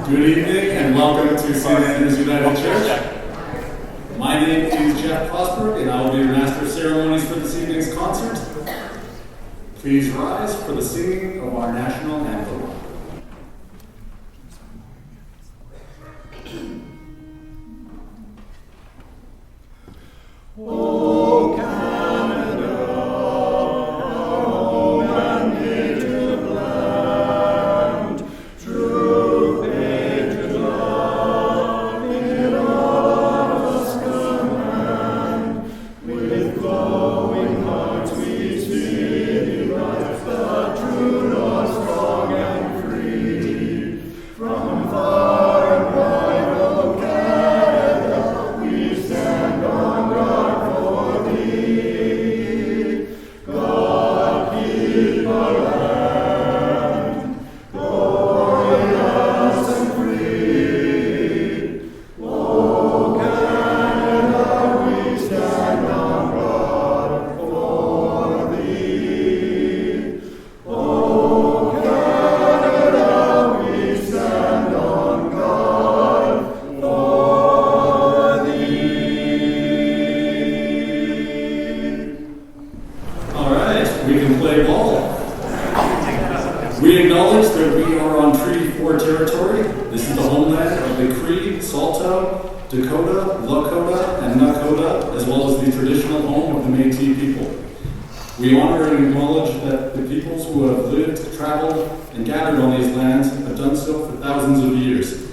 Good evening and welcome to St. Andrew's United Church. My name is Jeff Prosper and I will be your Master of Ceremonies for this evening's concert. Please rise for the singing of our national anthem. Oh, Canada, our home and native land, true patriot love in all of us command. With glowing hearts we see life, the true North, strong and free. From far and wide, oh Canada, we stand on guard. We acknowledge that we are on Treaty 4 territory. This is the homeland of the Cree, Saulteaux, Dakota, Lakota, and Nakota, as well as the traditional home of the Métis people. We honor and acknowledge that the peoples who have lived, traveled, and gathered on these lands have done so for thousands of years.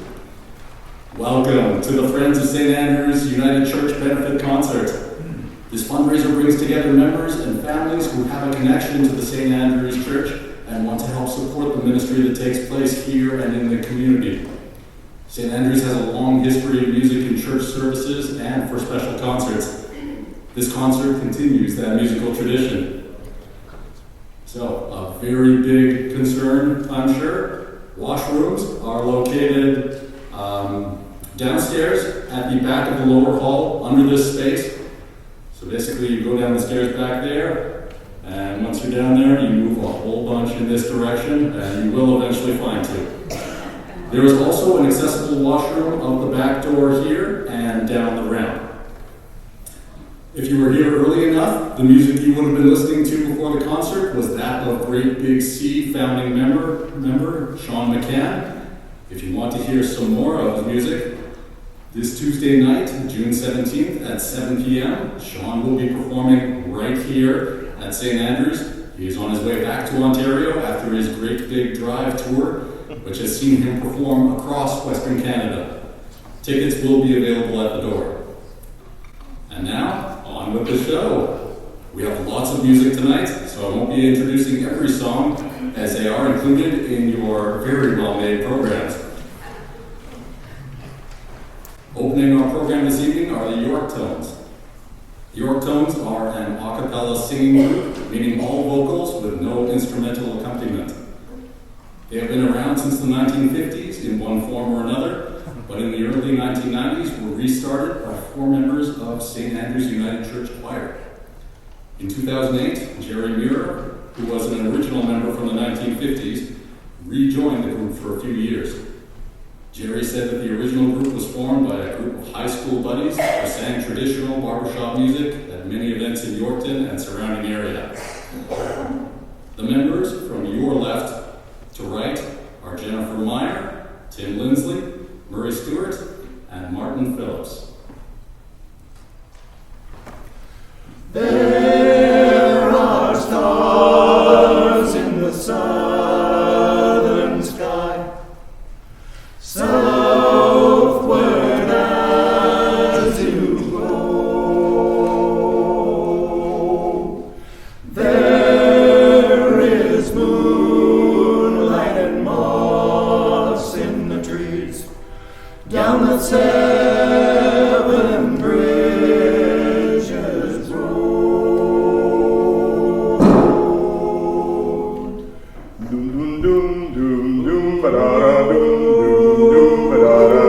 Welcome to the Friends of St. Andrew's United Church Benefit Concert. This fundraiser brings together members and families who have a connection to the St. Andrew's Church and want to help support the ministry that takes place here and in the community. St. Andrew's has a long history of music in church services and for special concerts. This concert continues that musical tradition. So, a very big concern, I'm sure. Washrooms are located downstairs at the back of the lower hall under this space. So basically you go down the stairs back there, and once you're down there, you move a whole bunch in this direction, and you will eventually find two. There is also an accessible washroom out the back door here and down the ramp. If you were here early enough, the music you would have been listening to before the concert was that of Great Big Sea founding member Sean McCann. If you want to hear some more of his music, this Tuesday night, June 17th at 7 p.m., Sean will be performing right here at St. Andrew's. He is on his way back to Ontario after his Great Big Drive tour, which has seen him perform across Western Canada. Tickets will be available at the door. And now, on with the show. We have lots of music tonight, so I won't be introducing every song as they are included in your very well-made programs. Opening our program this evening are the Yorktones. The Yorktones are an a cappella singing group, meaning all vocals with no instrumental accompaniment. They have been around since the 1950s in one form or another, but in the early 1990s were restarted by 4 members of St. Andrew's United Church Choir. In 2008, Jerry Muir, who was an original member from the 1950s, rejoined the group for a few years. Jerry said that the original group was formed by a group of high school buddies who sang traditional barbershop music at many events in Yorkton and surrounding area. The members from your left to right are Jennifer Meyer, Tim Lindsley, Murray Stewart, and Martin Phillips. There are stars in the southern sky, southward as you go. There is moonlight and moss in the trees, down the 7 bridges road. Dum dum dum dum dum ba da da dum dum ba da da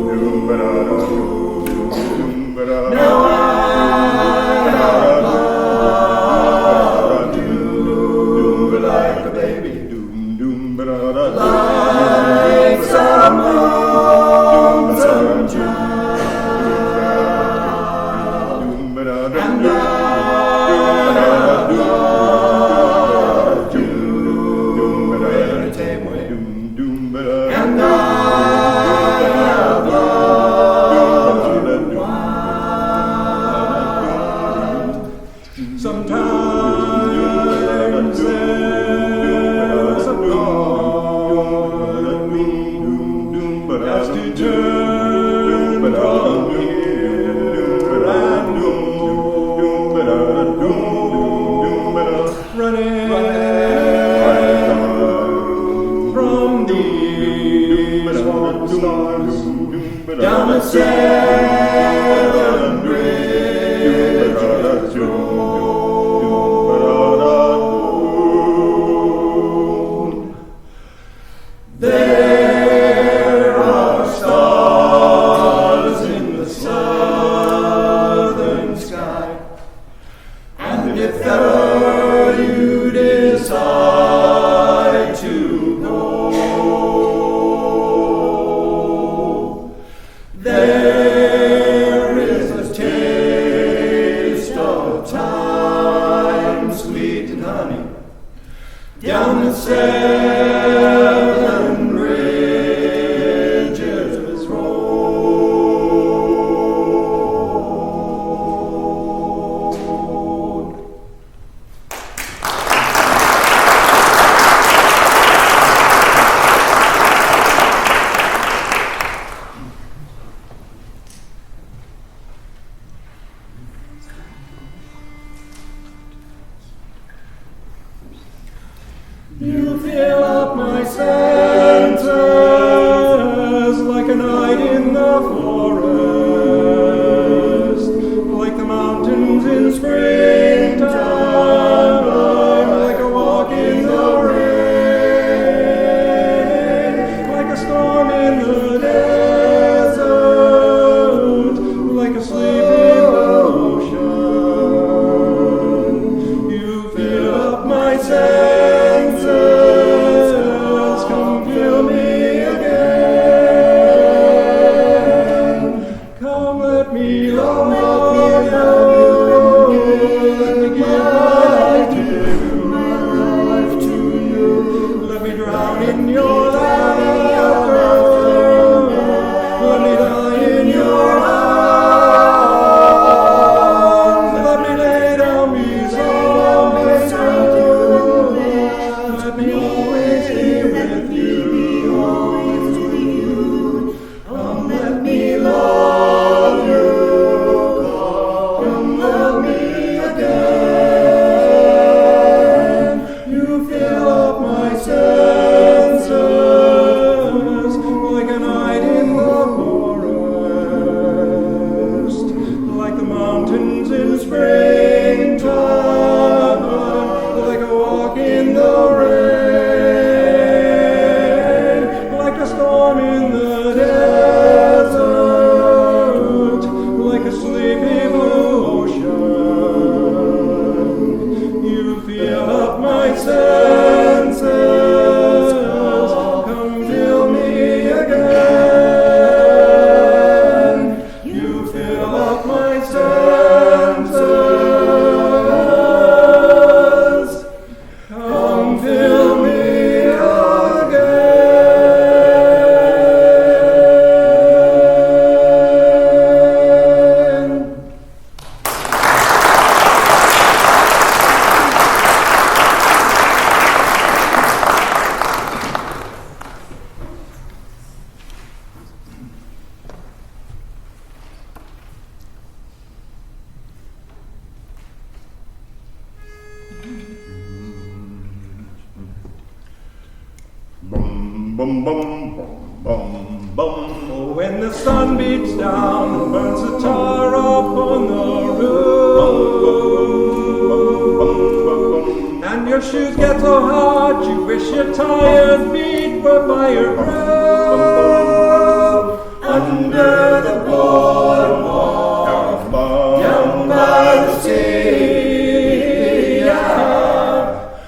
dum ba da da dum ba da. Now I have loved you like a baby. Dum dum ba da da. Life's a the seven bridges road. There are stars in the southern sky, and if ever you decide to go, there is a taste of time, sweet and honey, down the seven bridges road. You fill up my senses like a night in the forest, like the mountains in springtime, like a walk in the rain, like a storm in the desert, like a sleep in the ocean. You fill up my senses. Come fill me again. Come let me love you. Let me give my life to you. Let me drown in your laughter. Let me die in your arms. Let me lay down beside you. Let me always be with you. Come let me love you. Come love me again. You fill up my senses like a night in the forest, like the mountains in springtime, like a walk in the rain, like a storm in the desert, like a sleepy blue ocean. You fill up my senses. Come fill me again. You fill up my senses. Come fill me again. Bum bum bum bum bum bum. When the sun beats down and burns the tar up on the roof, and your shoes get so hot you wish your tired feet were by your roof. Under the boardwalk, down by the sea,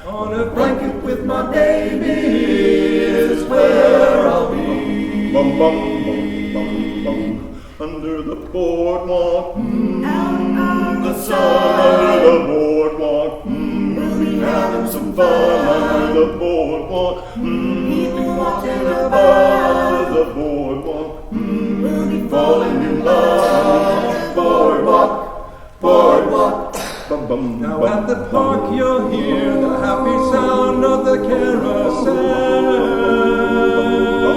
on a blanket with my baby is where I'll be. Bum bum bum bum bum. Under the boardwalk, The under sun, the boardwalk, we'll be having some under fun. the boardwalk, People walking under about, the boardwalk. we'll be falling in love. Boardwalk, boardwalk. Bum bum. Now at the park you'll hear the happy sound of the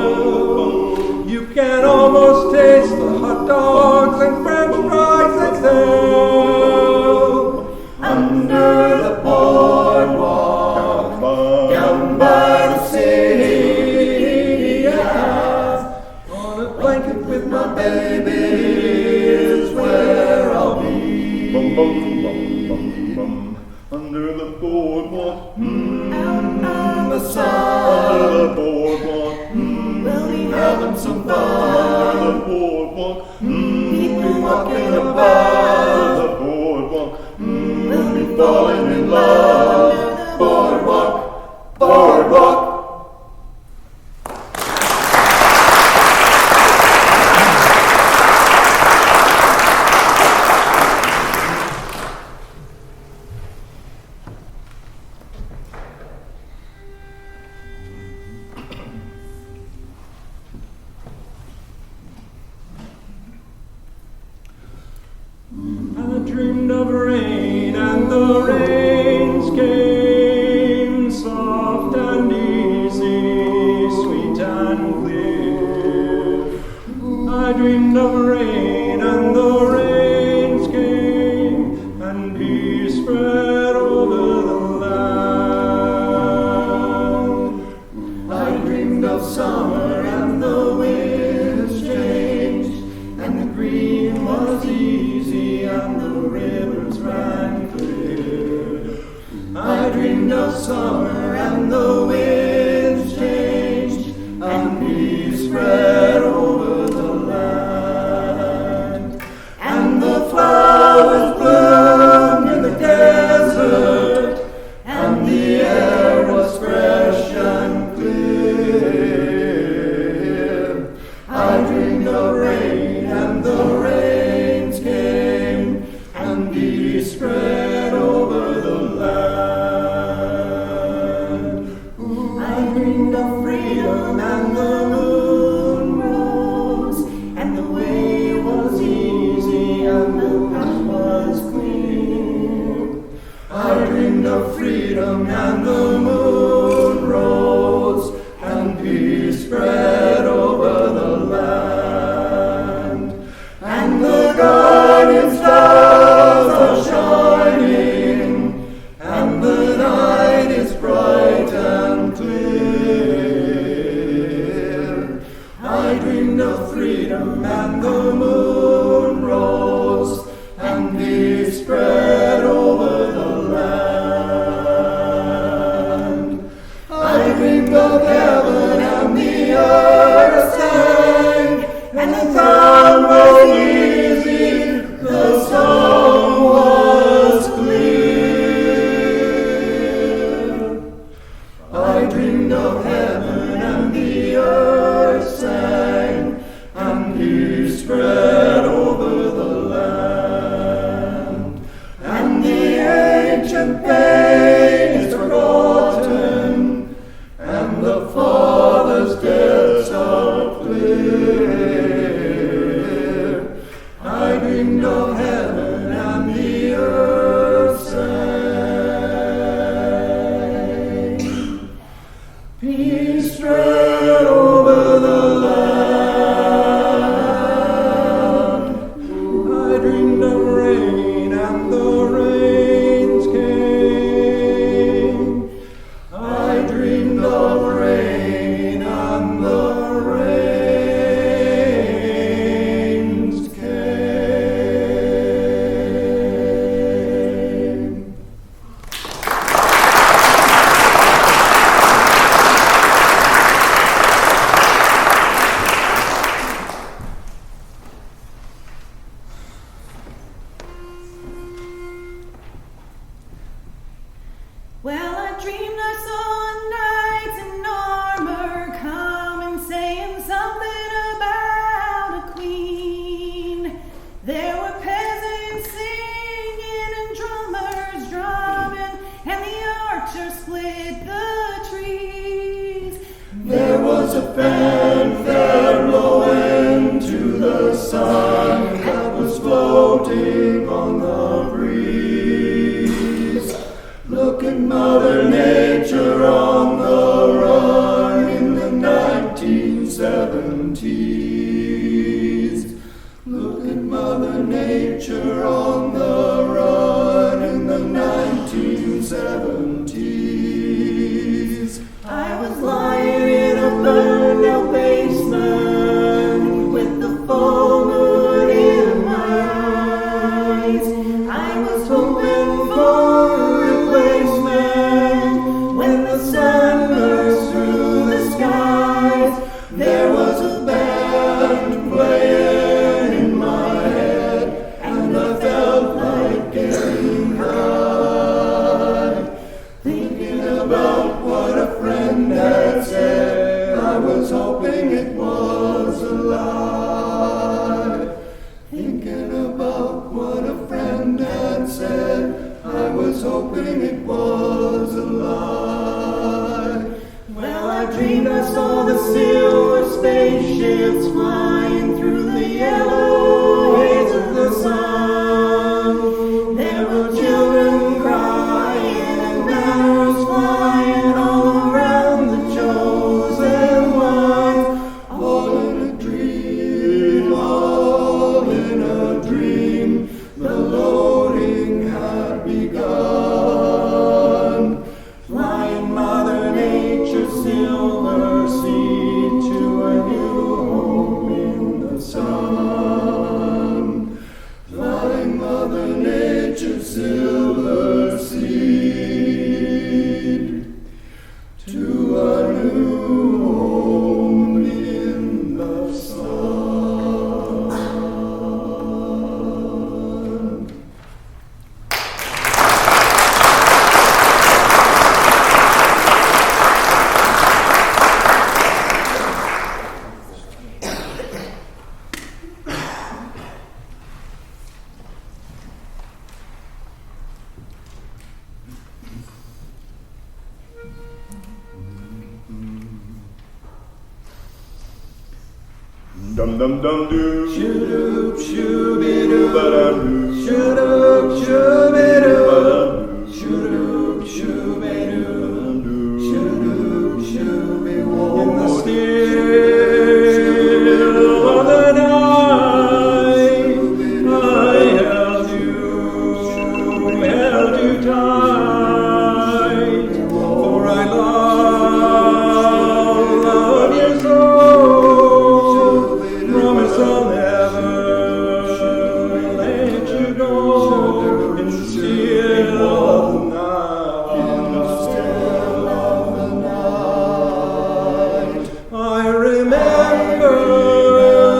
carousel. You can almost taste the hot dogs and french fries they sell. Under the boardwalk, down by the sea, on a blanket with my baby boardwalk, Out on the under sun, the boardwalk, we'll be having some fun. under the boardwalk, People walking under above, the boardwalk, we'll be falling in love. under the boardwalk, boardwalk. I dreamed of rain, and the rains came soft and easy, sweet and clear. I dreamed of rain, and the rains came, and peace spread over the land. I dreamed of summer and the winds changed, and the green was easy and the rivers ran clear. I dreamed of summer and the winds changed, and peace spread over the land. And the flowers bloomed in the desert, and the air was fresh and clear. I dreamed of rain, and the rains came, and peace spread over the land. I dreamed of freedom, and the moon rose, and the way was easy, and the path was clean. I dreamed of freedom, and the moon rose, and peace spread over the land. And the guardian stars are shining, and the night is bright and clear. I dreamed of freedom, and the moon rose, and peace spread over the land. I dreamed of heaven, and the earth sang, and the sound was easy, the song was clear. I dreamed of heaven, and the earth sang, and peace spread over the land. And the ancient pain is forgotten, and the Father's debts are clear. I dreamed of heaven, and the earth sang. Peace spread over the land. I dreamed of rain, and the rains came. I dreamed of rain, and the rains came. Well, I dreamed I saw knights in armor coming, saying something about a queen. There were peasants singing and drummers drumming, and the archers split the trees. There was a fanfare blowing to the sun that was floating on the breeze. Look at Mother Nature on the run in the 1970s. Look at Mother Nature on the run in the 1970s. I was lying in a burned out basement with the full moon in my eyes. I was hoping for a replacement. hoping it was a lie. Thinking about what a friend had said, I was hoping it was a lie. Well, I dreamed I saw the silver spaceships flying through the yellow haze of the sun. There were children crying and arrows flying all around the chosen ones. All in a dream, all in a dream, the loading had begun. Flying Mother Nature's silver seed to a new home in the sun. Flying Mother Nature's silver seed to a new home in the sun. Dum dum dum doo. Shoo-doop, shoo-be-doo, Ba-dum-doo. shoo-doop, shoo-be-doo, Ba-dum-doo. shoo-doop, shoo-be-doo, Ba-dum-doo. shoo-doop, shoo-be-woo. In the still of the night, I held you tight, for I love you so. Promise I'll never let you go. In the still of the night, In the still of the night, I remember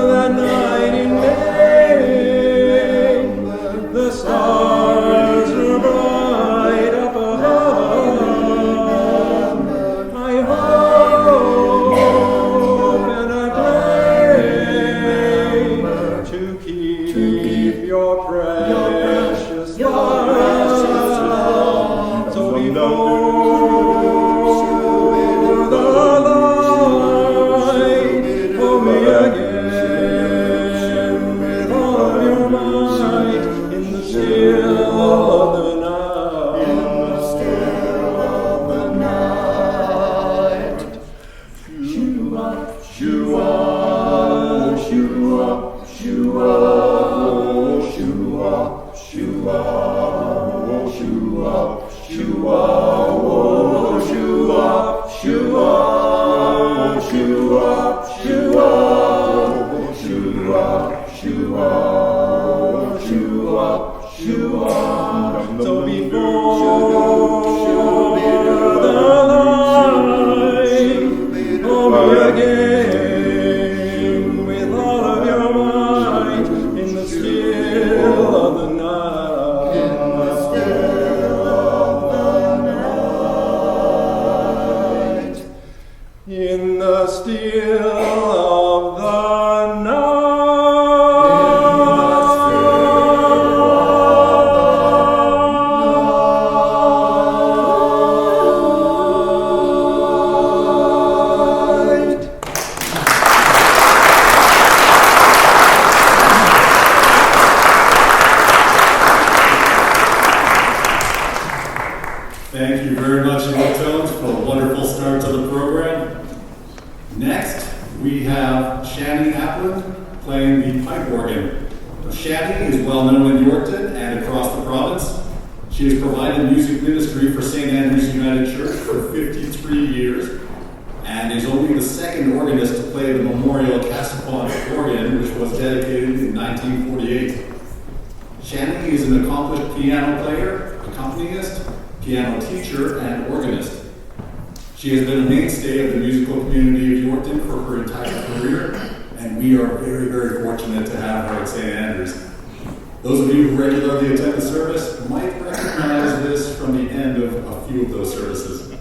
that night in May. The stars were bright up above. I hope and I pray to keep your precious love. So before the light, hold me again with all of your might in the still of the night. in the still of the night. Shoo-ah, shoo-ah, shoo-ah, shoo-ah, shoo-ah, shoo-ah, shoo-ah, shoo-ah, oh, shoo-ah, shoo-ah, shoo-ah, shoo-ah, shoo-ah, shoo-ah, shoo-ah, shoo-ah. So before the light, hold me again with all of your might in the still of the night. In the still of the night. In the still of the night. Thank you very much, Yorkton, for a wonderful start to the program. Next, we have Shani Appland playing the pipe organ. Shani is well known in Yorkton and across the province. She has provided music ministry for St. Andrew's United Church for 53 years and is only the second organist to play the Memorial Saskatchewan organ, which was dedicated in 1948. Shani is an accomplished piano player, accompanist, piano teacher, and organist. She has been a mainstay of the musical community of Yorkton for her entire career, and we are very, very fortunate to have her at St. Andrews. Those of you who regularly attend the service might recognize this from the end of a few of those services.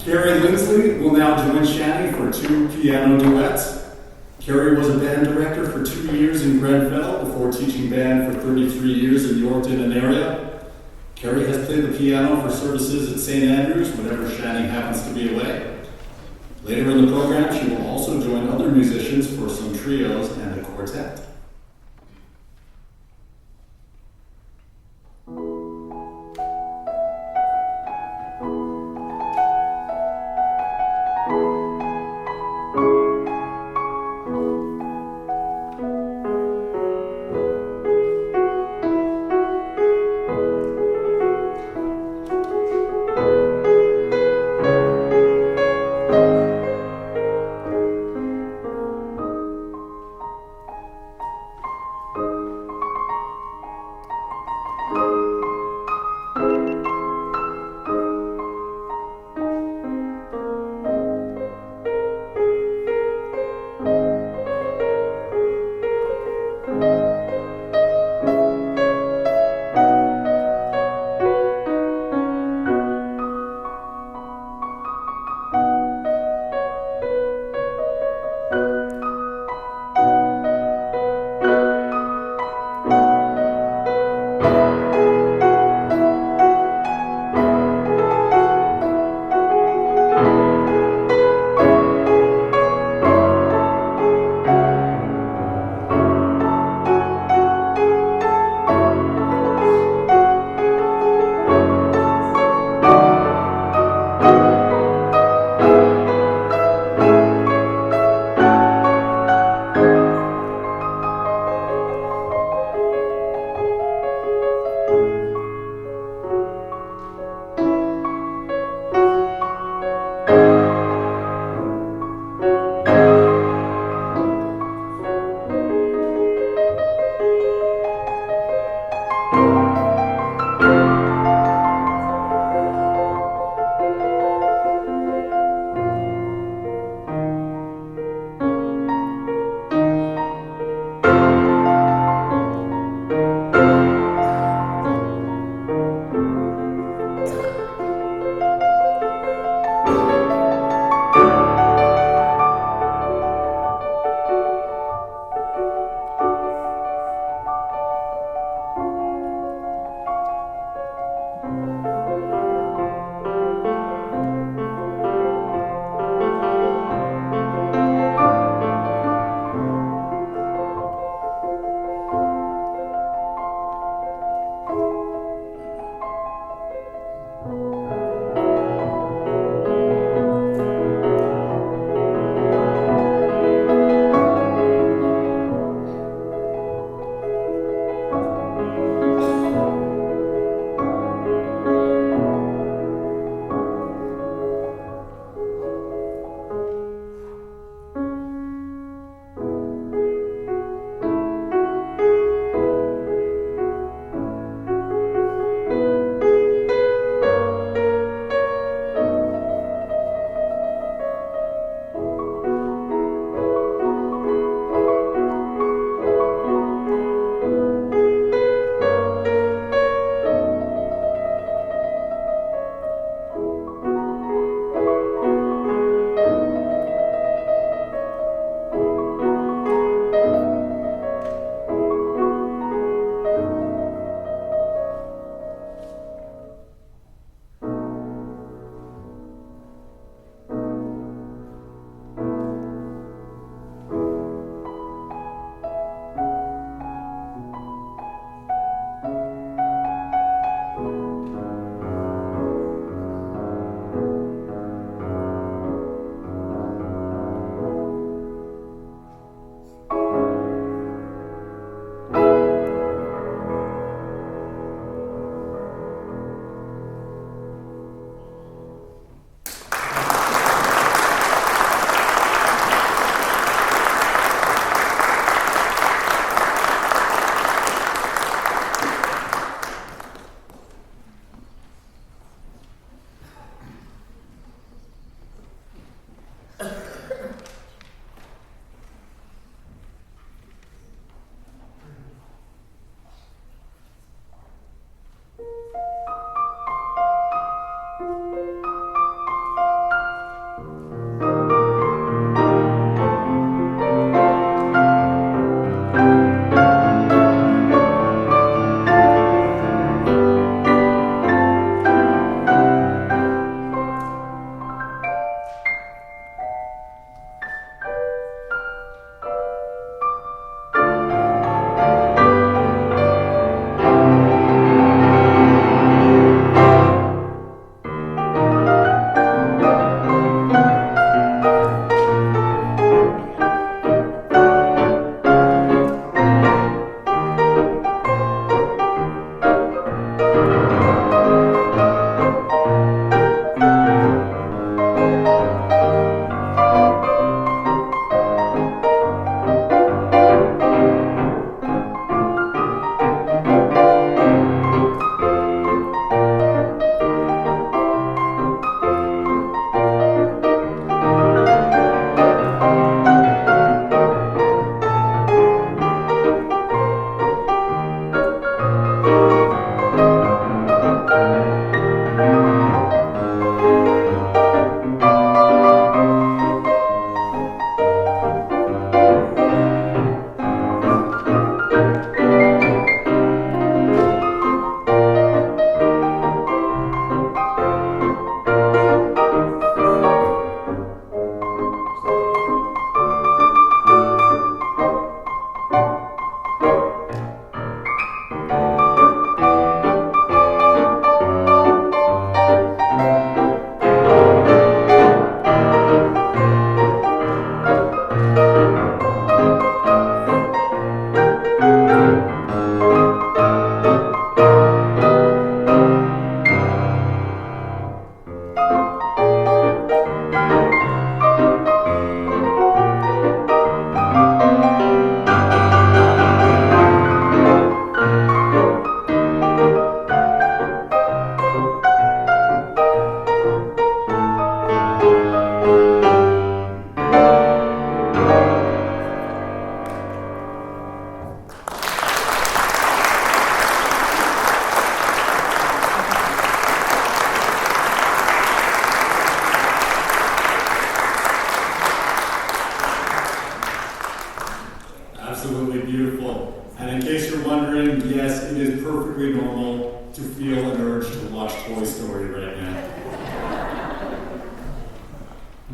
Carrie Lindsley will now join Shani for 2 piano duets. Carrie was a band director for 2 years in Grenfell before teaching band for 33 years in Yorkton and area. Carrie has played the piano for services at St. Andrews whenever Shani happens to be away. Later in the program, she will also join other musicians for some trios and a quartet.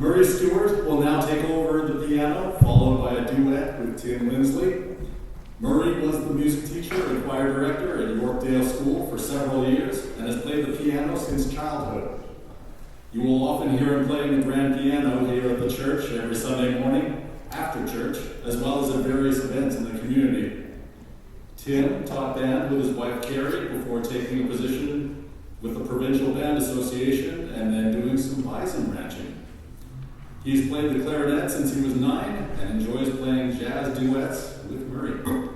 Murray Stewart will now take over the piano, followed by a duet with Tim Lindsley. Murray was the music teacher and choir director at Yorkdale School for several years and has played the piano since childhood. You will often hear him playing the grand piano here at the church every Sunday morning after church, as well as at various events in the community. Tim taught band with his wife Carrie before taking a position with the Provincial Band Association and then doing some bison ranching. He's played the clarinet since he was 9 and enjoys playing jazz duets with Murray.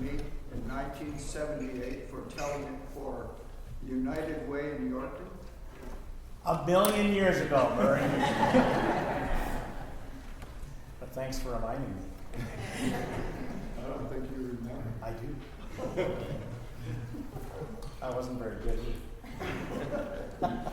me in 1978 for telling it for United Way in Yorkton? A billion years ago, Murray. But thanks for reminding me. I don't think you remember. I do. I wasn't very good either.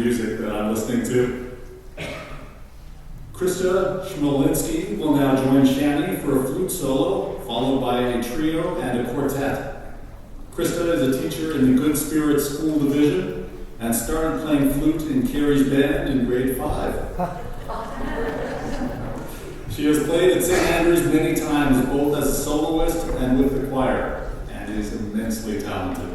music that I'm listening to. Krista Schmolinski will now join Shani for a flute solo, followed by a trio and a quartet. Krista is a teacher in the Good Spirit School Division and started playing flute in Carrie's band in grade 5. She has played at St. Andrews many times, both as a soloist and with the choir, and is immensely talented.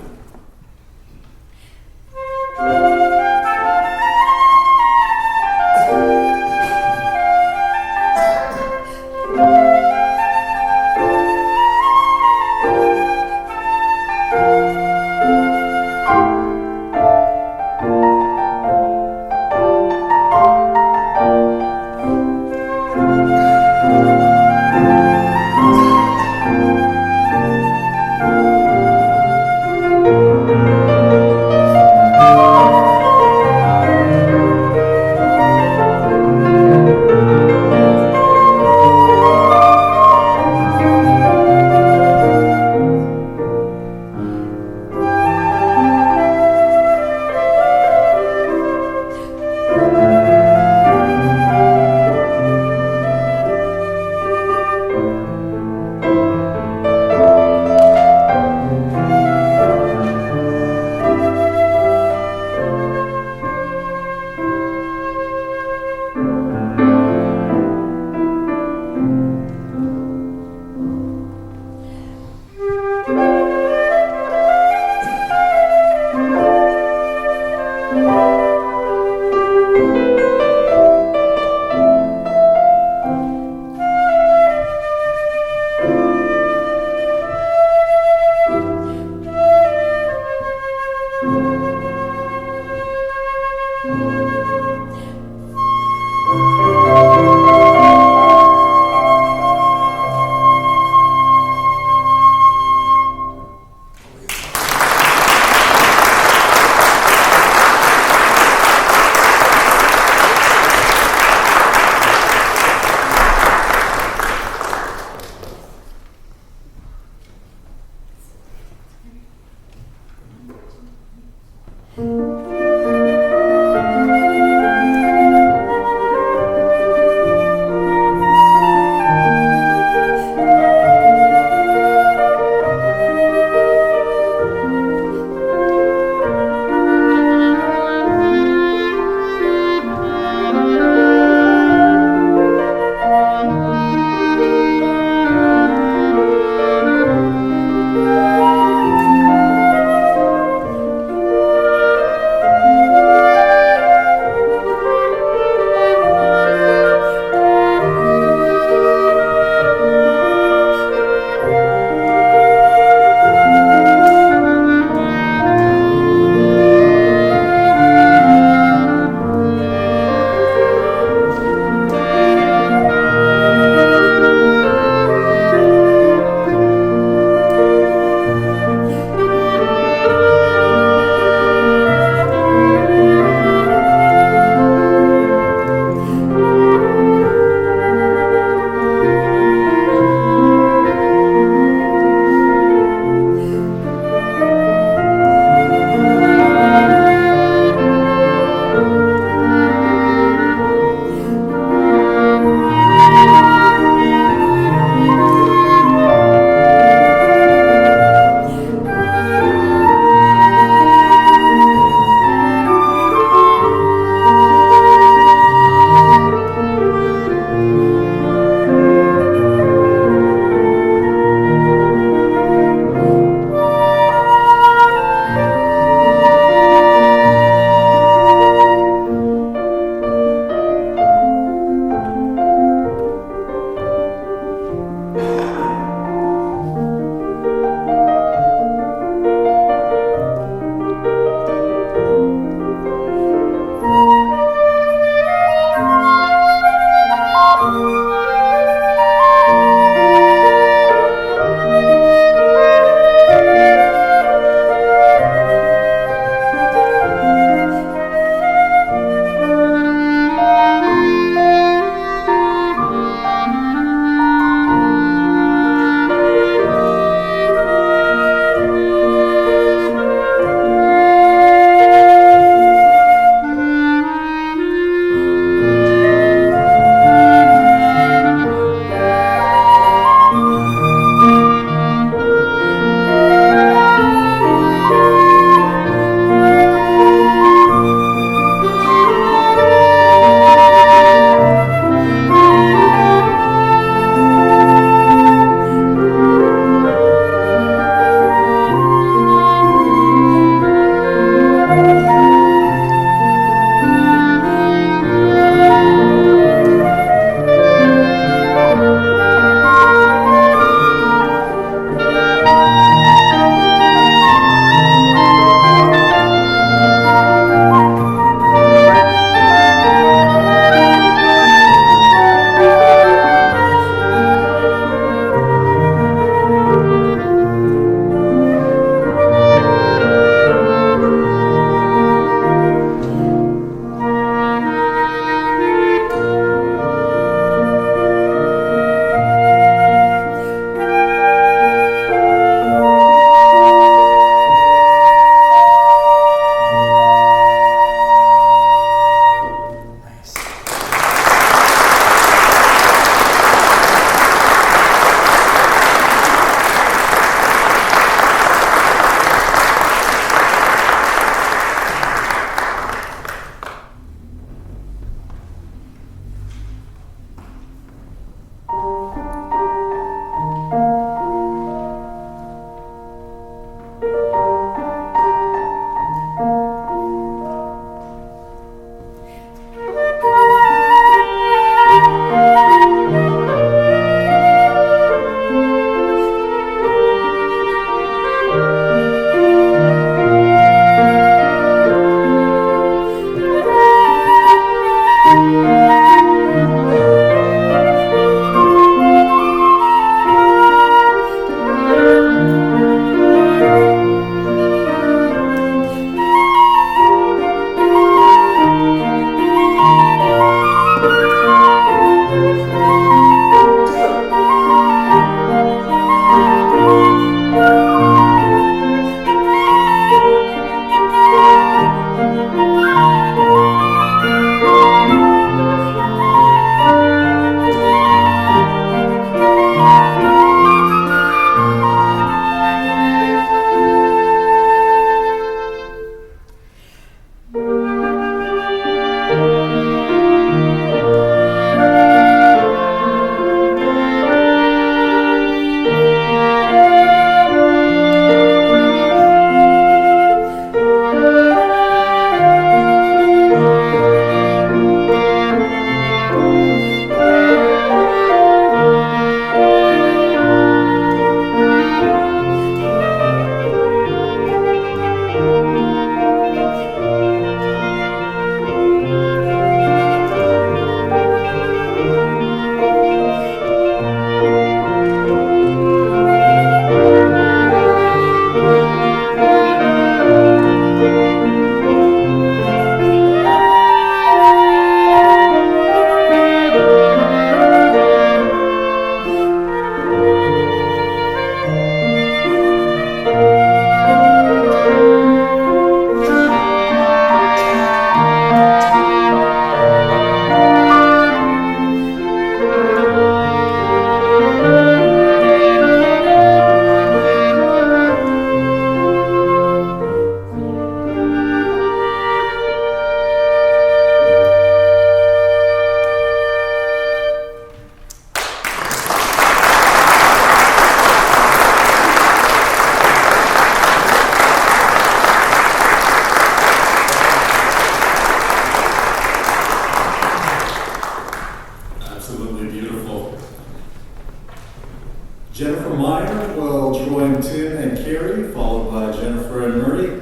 Meyer will join Tim and Carrie, followed by Jennifer and Murray.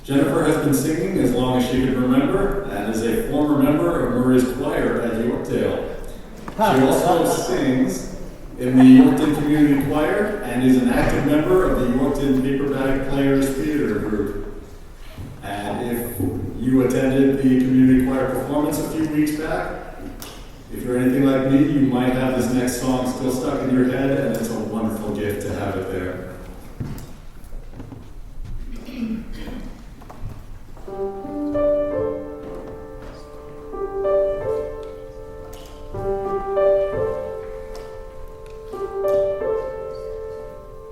Jennifer has been singing as long as she can remember and is a former member of Murray's choir at Yorkdale. She also sings in the Yorkton Community Choir and is an active member of the Yorkton Paperback Players Theater Group. And if you attended the community choir performance a few weeks back, if you're anything like me, you might have this next song still stuck in your head, and it's a wonderful gift to have it there.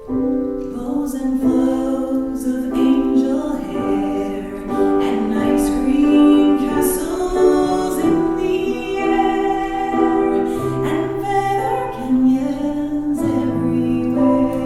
Bows and flows of angel hair and ice cream castles in the air and feather canyons everywhere.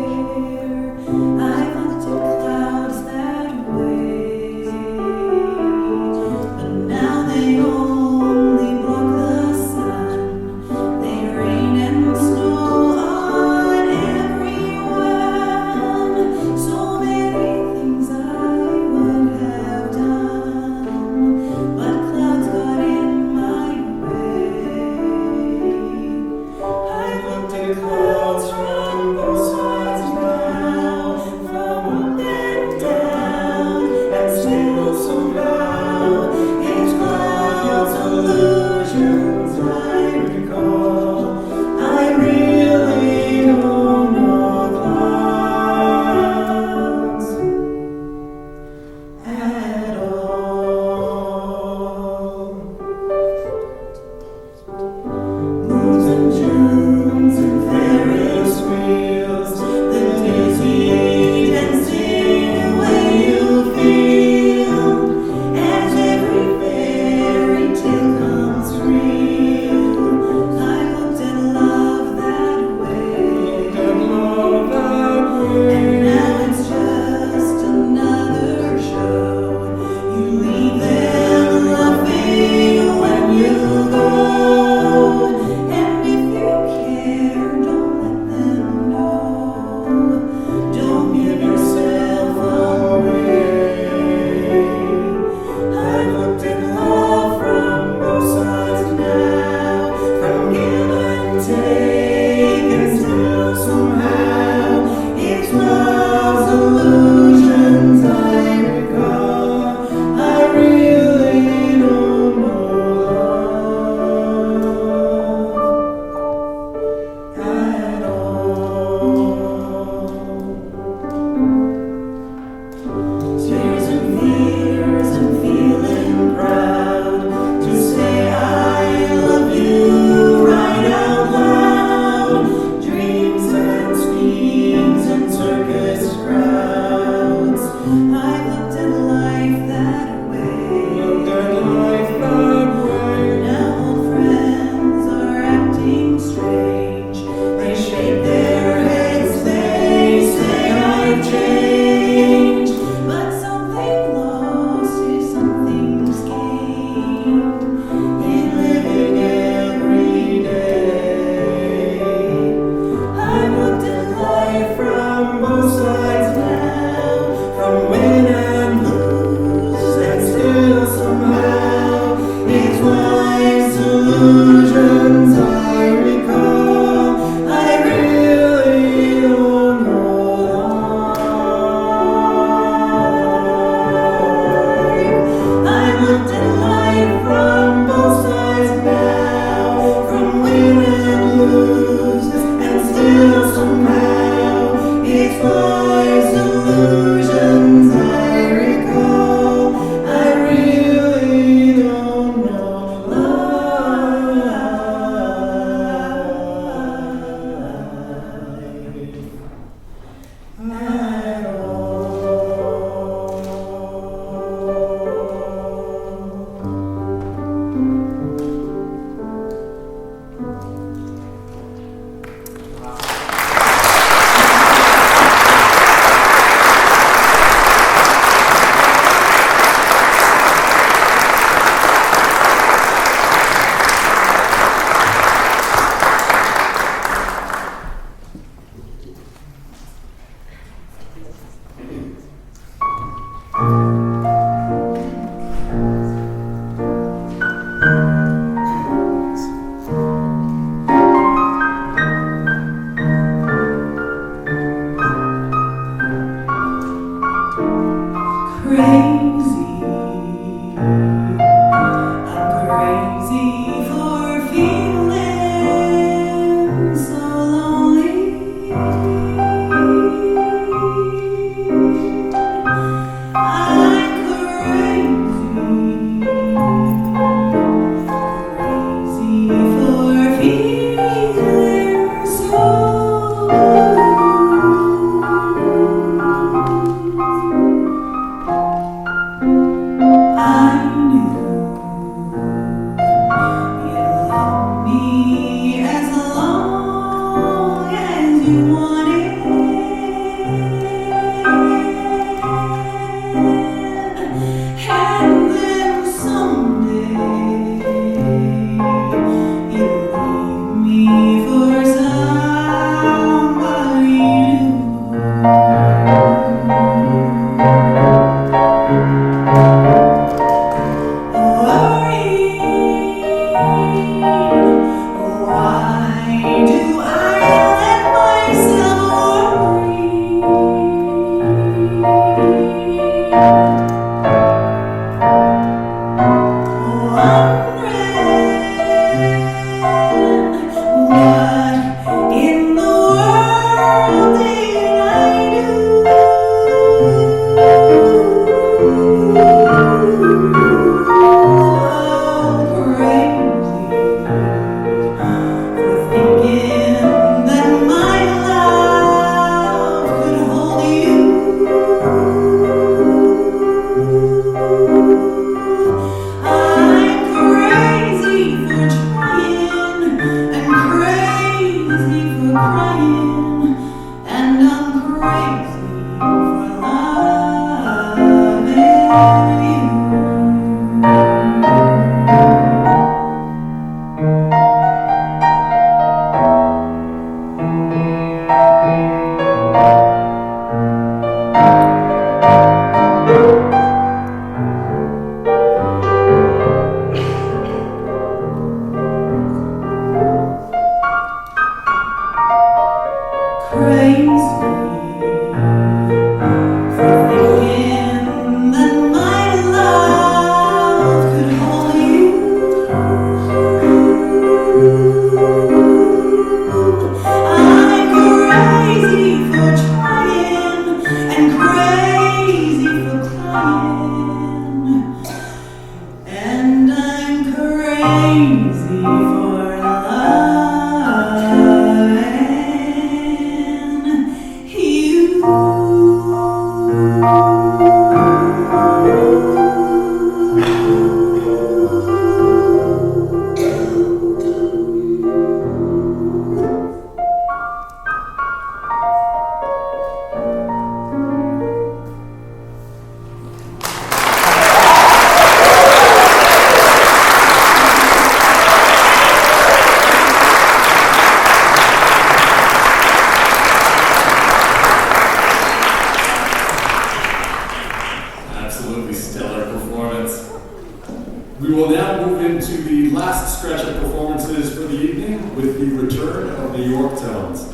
We will now move into the last stretch of performances for the evening with the return of the Yorktones.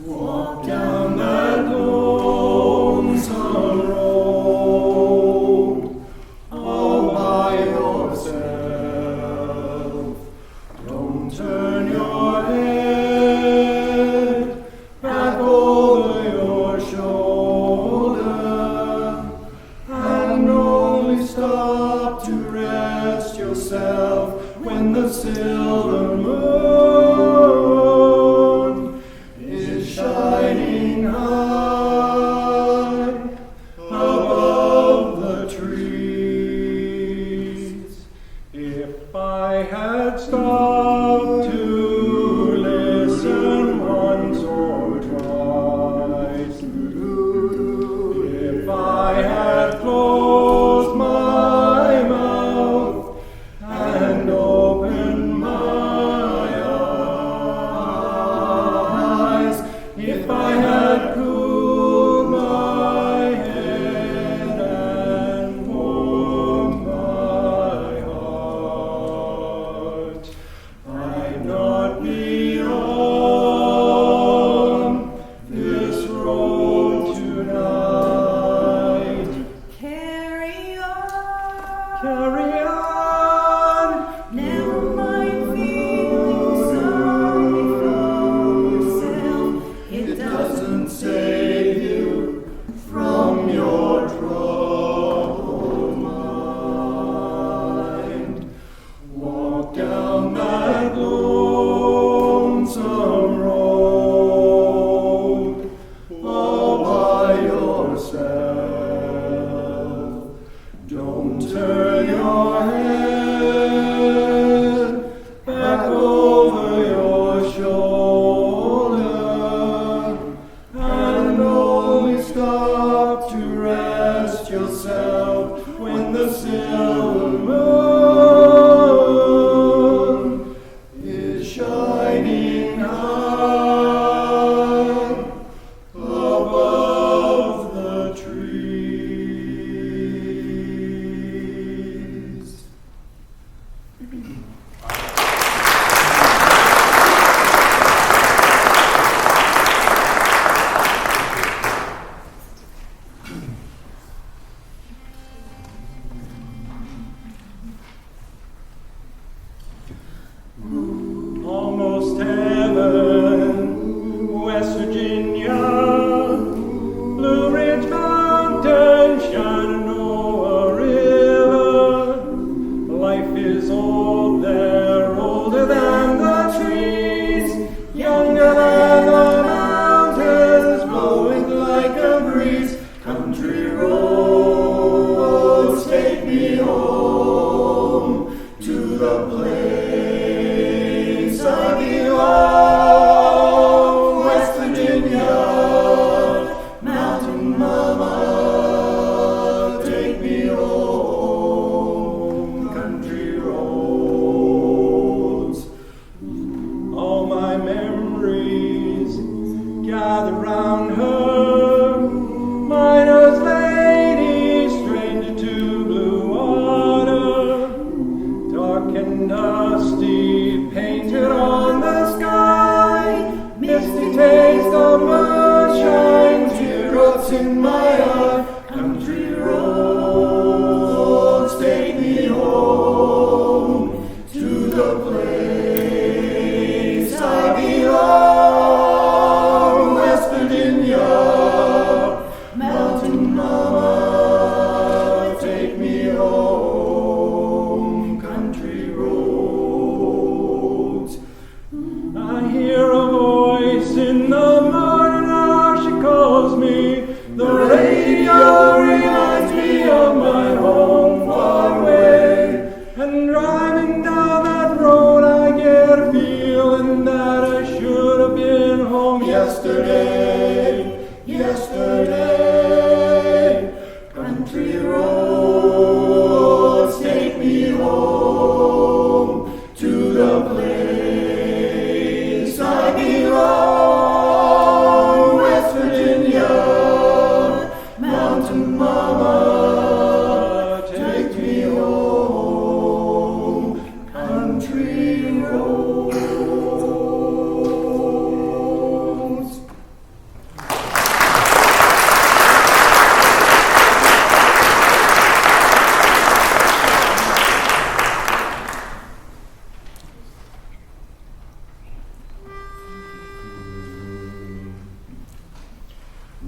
Walk down that lonesome road all by yourself. Don't turn your head back over your shoulder and only stop to rest yourself when the silver moon is shining high above the trees. Almost heaven, West Virginia, Blue Ridge Mountain, Shenandoah River. Life is old there, older than the trees, younger than the mountains, blowing like a breeze. Country roads, take me home to the place I belong. West Virginia, Mountain Mama, take me home. Country roads, all my memories gather round her. Miner's lady, stranger to blue water, dark and dusty, painted on the sky. Misty taste of moonshine, teardrops in my eye. Country roads, take me home to the place I belong. West Virginia, Mountain Mama, take me home. Country roads, I hear a voice in the morning hour, she calls me. The radio reminds me of my home far away. And driving down that road I get a feeling that I should have been home yesterday. Yesterday. Country roads, take me home to the place I belong. West Virginia, Mountain Mama, take me home. Country roads.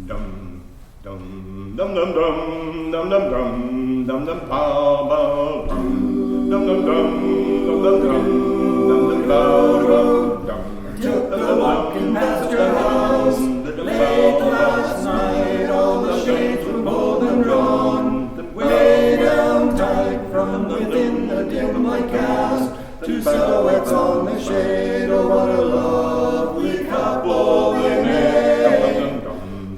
Dum dum dum dum dum dum dum dum dum dum pow pow dum dum dum dum dum dum dum dum dum pow pow dum. Took the walking past your house late last night. All the shades were pulled and drawn way down tight from within the dim light cast. Two silhouettes on the shade. Oh, what a lovely couple we made.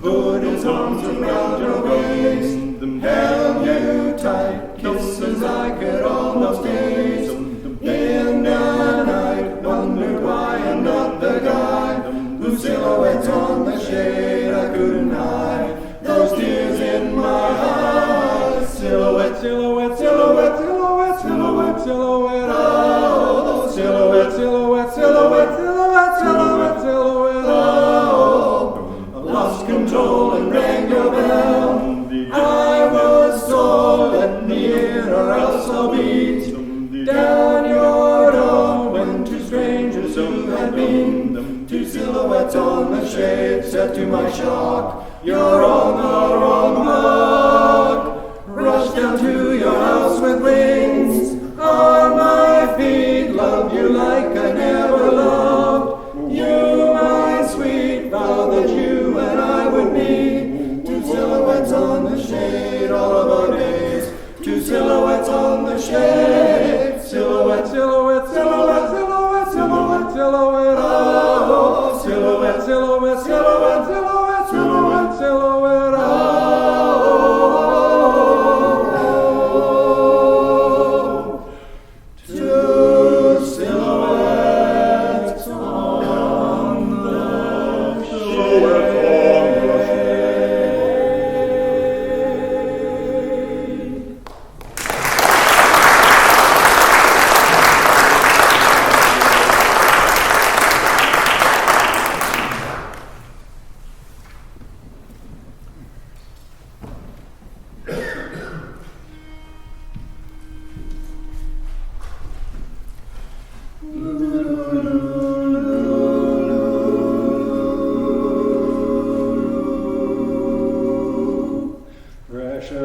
Put his arms around your waist, held you tight, kisses I could almost taste. In the night, wondered why I'm not the guy whose silhouette's on the shade I couldn't hide. Those tears in my eyes. Silhouette, silhouette, silhouette, silhouette, silhouette, silhouette. Oh, those silhouette, silhouette, silhouette, silhouette, silhouette, silhouette. Oh, I've lost control and rang your bell. I was told, let me in or else I'll beat down your door. When two strangers who had been two silhouettes on the shade said to my shock, you're on the wrong mark. Rushed down to your house with wings on my feet, loved you like I never loved you, my sweet. Vowed that you and I would be two silhouettes on the shade all of our days. Two silhouettes on the shade. Silhouette, silhouette, silhouette, silhouette, silhouette, silhouette. Oh, silhouette, silhouette, silhouette, silhouette, silhouette, silhouette. Oh.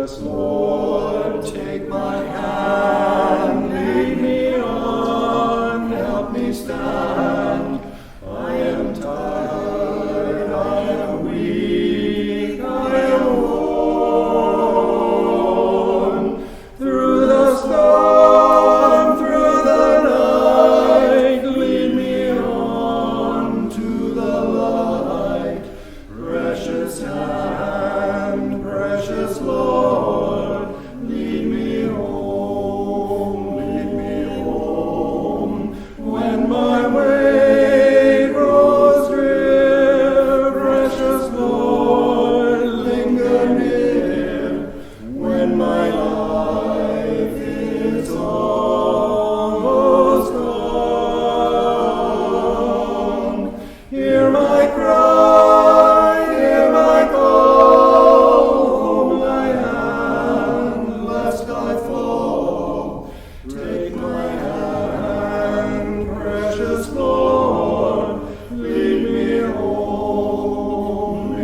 Jesus, Lord, take my hand, lead me on, help me stand. I am tired, I am weak, I am worn. Through the storm, through the night, lead me on to the light. Precious hand, precious Lord, lead me home, when my way grows drear. Precious Lord, linger near, when my life is almost gone. Hear my cry, hear my call, hold my hand, lest I fall. Take my hand, precious Lord, lead me home,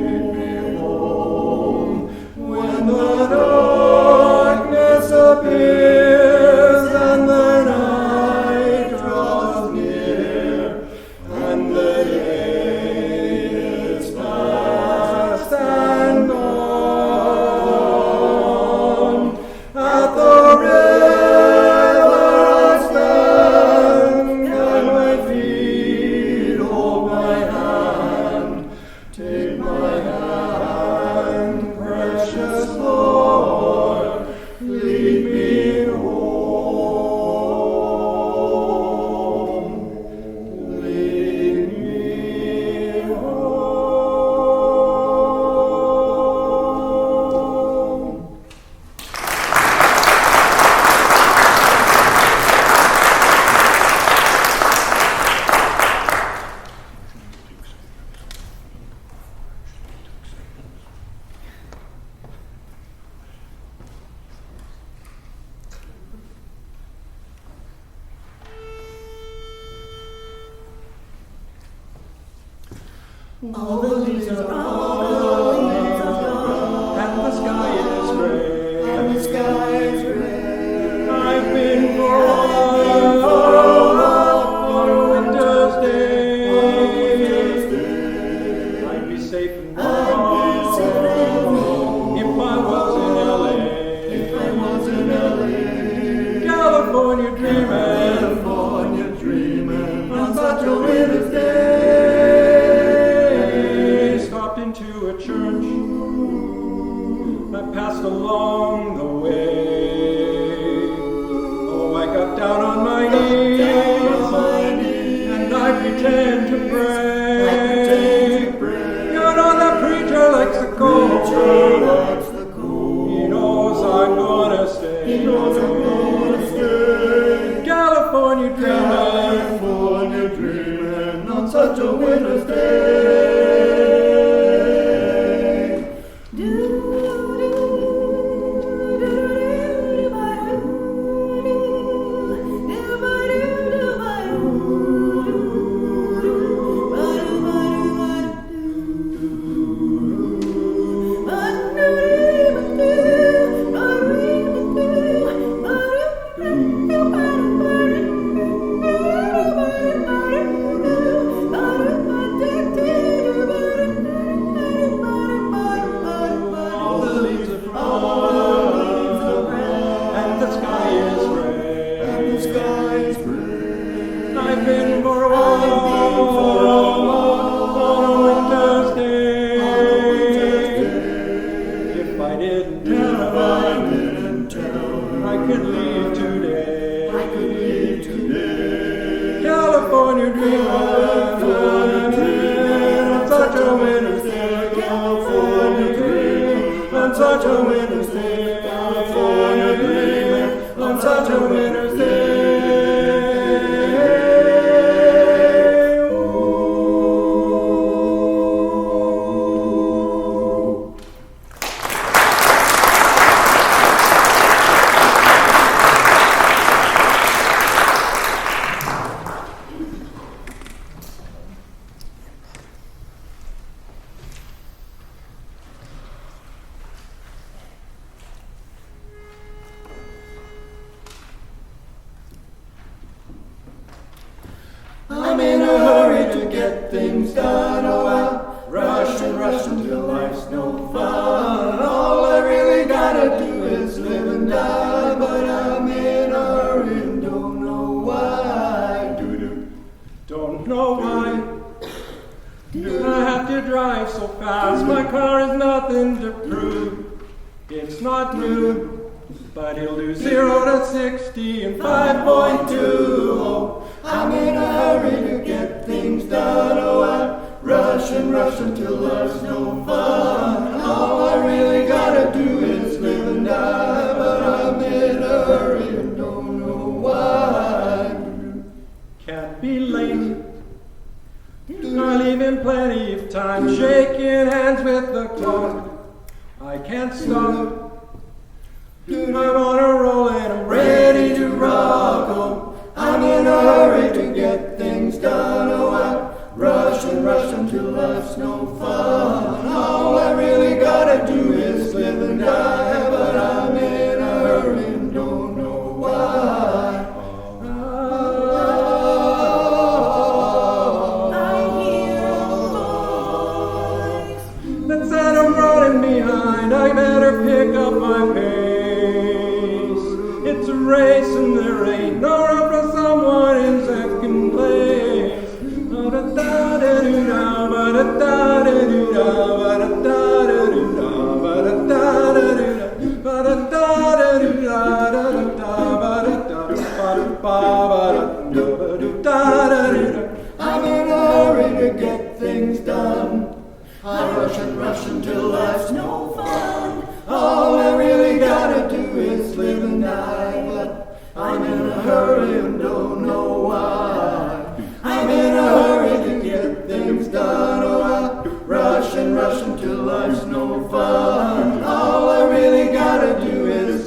when the darkness appears and the night draws near, and the day is past and gone. At the river I stand, guide my feet, hold my hand. Take my hand, precious Lord, lead me home, lead me home. All the leaves are gone, And the sky is gray, and the sky is gray. I've been for a walk on a winter's day. I'd be safe and warm if I was in LA. California dreaming on such a winter's day. Stopped into a church I passed along the way. Oh, I got down on my knees and I pretend to pray. You know that preacher likes the cold. He knows I'm gonna stay. California dreaming on such a winter's day. I've been for a walk on a winter's day. If I didn't tell her, I could leave today. California dreaming on such a winter's day. California dreaming on such a winter's day. California dreaming on such a winter's day. car has nothing to prove. It's not new, but he'll do 0 to 60 in 5.2. I'm in a hurry to get things done. Oh, I rush and rush until life's no fun. All I really gotta do is live and die, but I'm in a hurry and don't know why. Can't be late. I leave him plenty of time, shaking hands with the clock. I can't stop. I'm on a roll and I'm ready to rock. Oh, I'm in a hurry to get things done. Oh, I rush and rush until life's no fun. All I really gotta do is live and die, but I'm in a hurry and don't know why. That said I'm running behind, I better pick up my pace. It's a race and there ain't no room for someone in second place. Ba-da-da-da-doo-da, ba-da-da-da-doo-da, ba-da-da-da-doo-da, ba-da-da-da-doo-da, ba-da-da-da-doo-da, da-da-da, ba-da-da-ba-da-da-ba-da-da-da-doo-da. I'm in a hurry to get things done. I rush and rush until life's no fun. All I really gotta do is live and die, but I'm in a hurry and don't know why. I'm in a hurry to get things done. Oh, I rush and rush until life's no fun. All I really gotta do is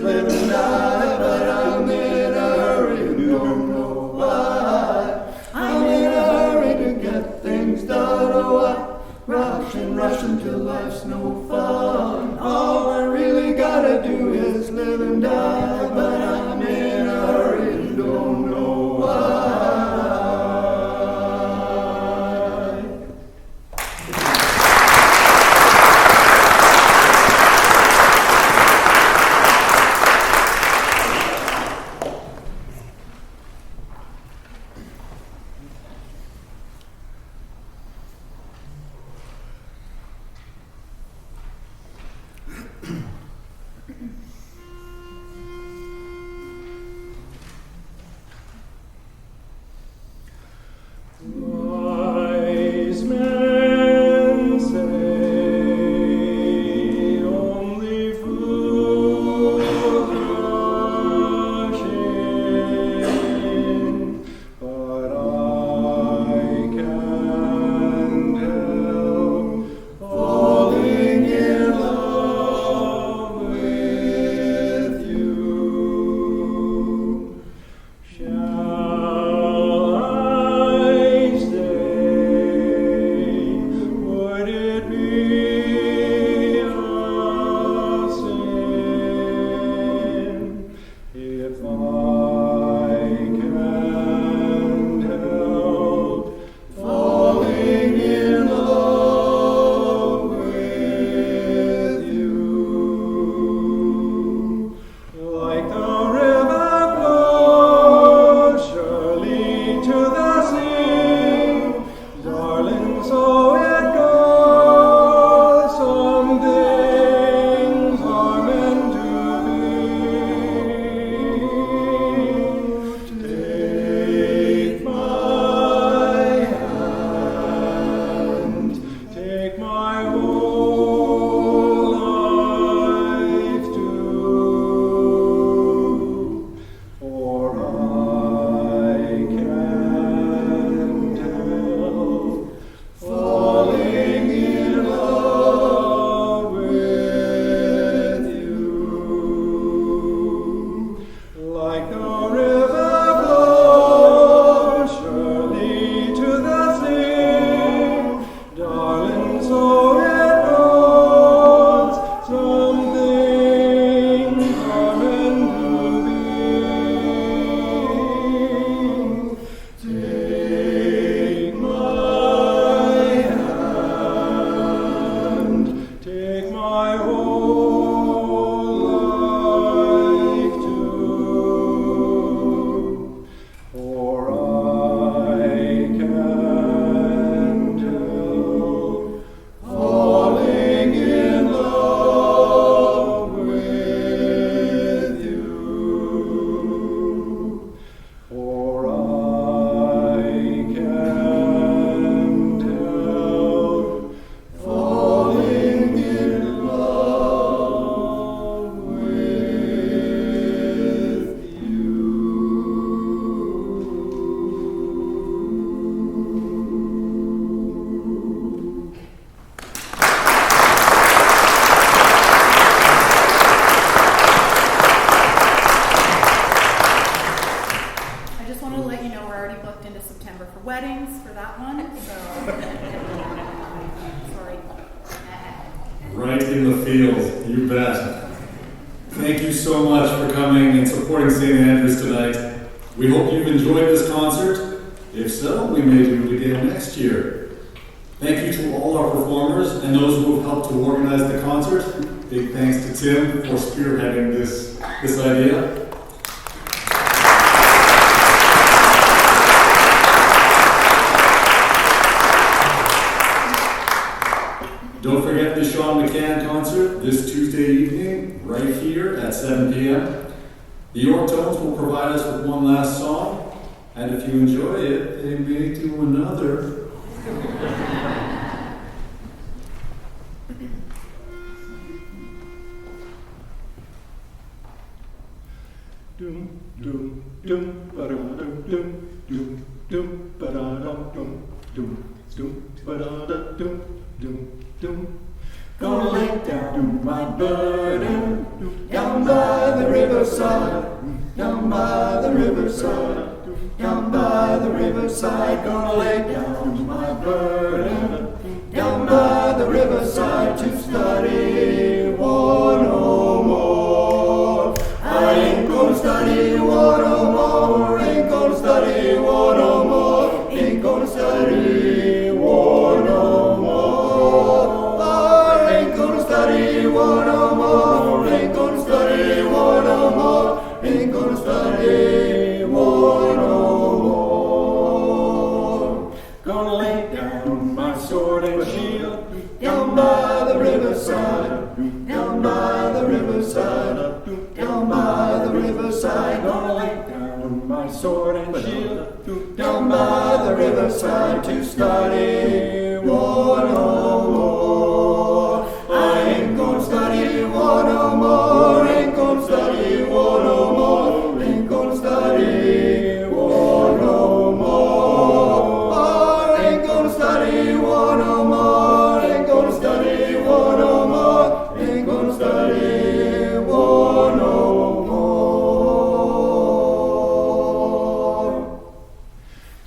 feels. You bet. Thank you so much for coming and supporting St. Andrews tonight. We hope you've enjoyed this concert. If so, we may do it again next year. Thank you to all our performers and those who have helped to organize the concert. Big thanks to Tim for spearheading this idea. Don't forget the Sean McCann concert this Tuesday evening, right here at 7 p.m. The Yorktones will provide us with one last song, and if you enjoy it, they may do another. Dum dum dum ba-dum dum dum dum dum ba-da-dum dum dum dum ba-da-dum dum dum dum. Gonna lay down my burden down by the riverside, down by the riverside, down by the riverside. Gonna lay down my burden down by the riverside to study war no more. I ain't gonna study war no more. Ain't gonna study war no more. Ain't gonna study war no more. I ain't gonna study war no more. Ain't gonna study war no more. Ain't gonna study war no more. Gonna lay down my sword and shield down by the riverside, down by the riverside, down by the riverside. Gonna lay down my sword and shield down by the riverside to study war no more. I ain't gonna study war no more. Ain't gonna study war no more. Ain't gonna study war no more. Ain't gonna study war no more. Ain't gonna study war no more. Ain't gonna study war no more.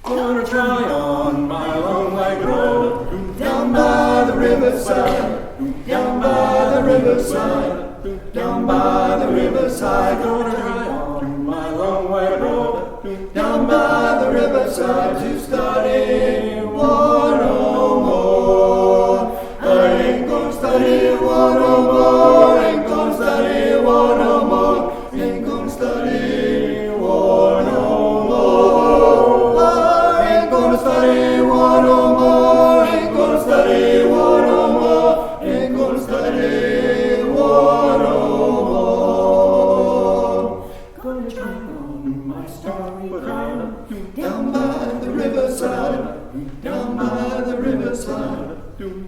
Gonna try on my long white road down by the riverside, down by the riverside, down by the riverside. Gonna try on my long white road down by the riverside to study war no more. I ain't gonna study war no more. Ain't gonna study war no more. Ain't gonna study war no more. I ain't gonna study war no more. Ain't gonna study war no more. Ain't gonna study war no more. Gonna try on my starry crown down by the riverside, down by the riverside,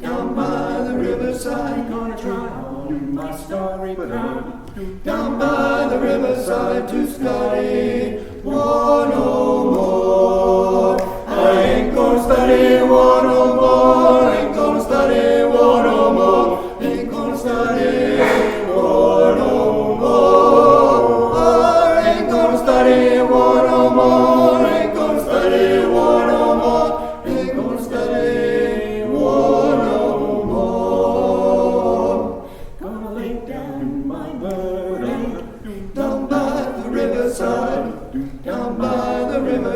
down by the riverside. Gonna try on my starry crown down by the riverside to study war no more. I ain't gonna study war no more. Ain't gonna study war no more. Ain't gonna study war no more. I ain't gonna study war no more. Ain't gonna study war no more. Ain't gonna study war no more. Gonna lay down my burden down by the riverside, down by the riverside.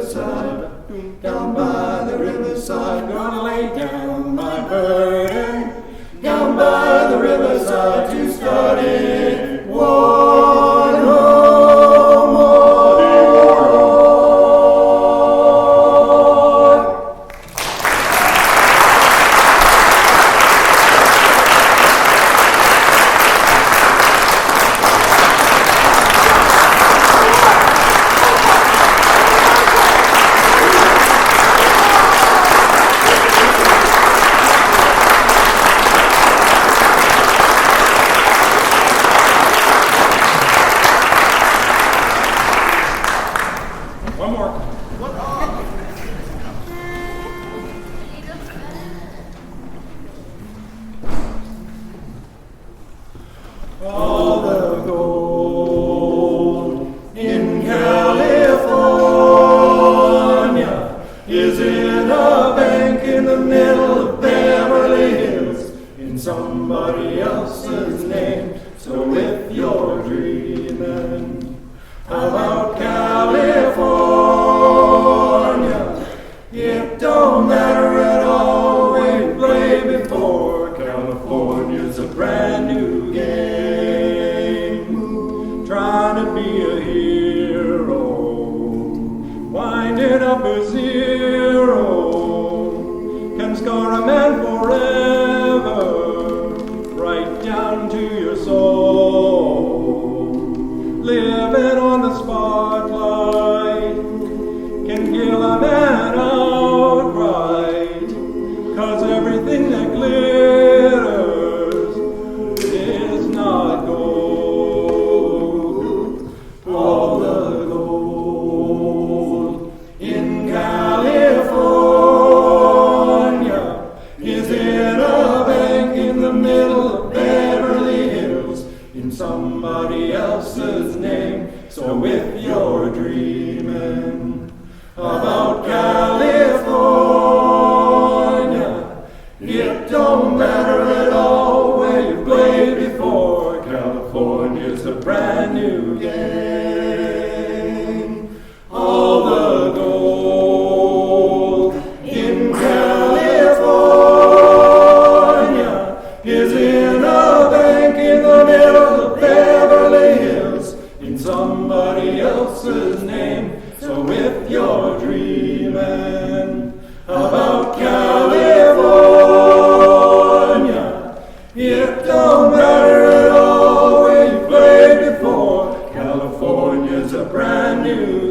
About California, it don't matter at all where you played before. California's a brand new game. Trying to be a hero, winding up a zero, can scar a man forever, right down to your soul. Living on the spotlight can kill a man outright, 'cause everything that glitters is not gold. All the gold in California is in a bank in the middle of Beverly Hills, in somebody else's name. So if you're dreaming about California, it don't matter at all where you played before. California's a brand new game. All the gold in California is in a bank in the middle of Beverly Hills, in somebody else's name. So if you're dreaming about California, it don't matter at all where you played before. California's a brand new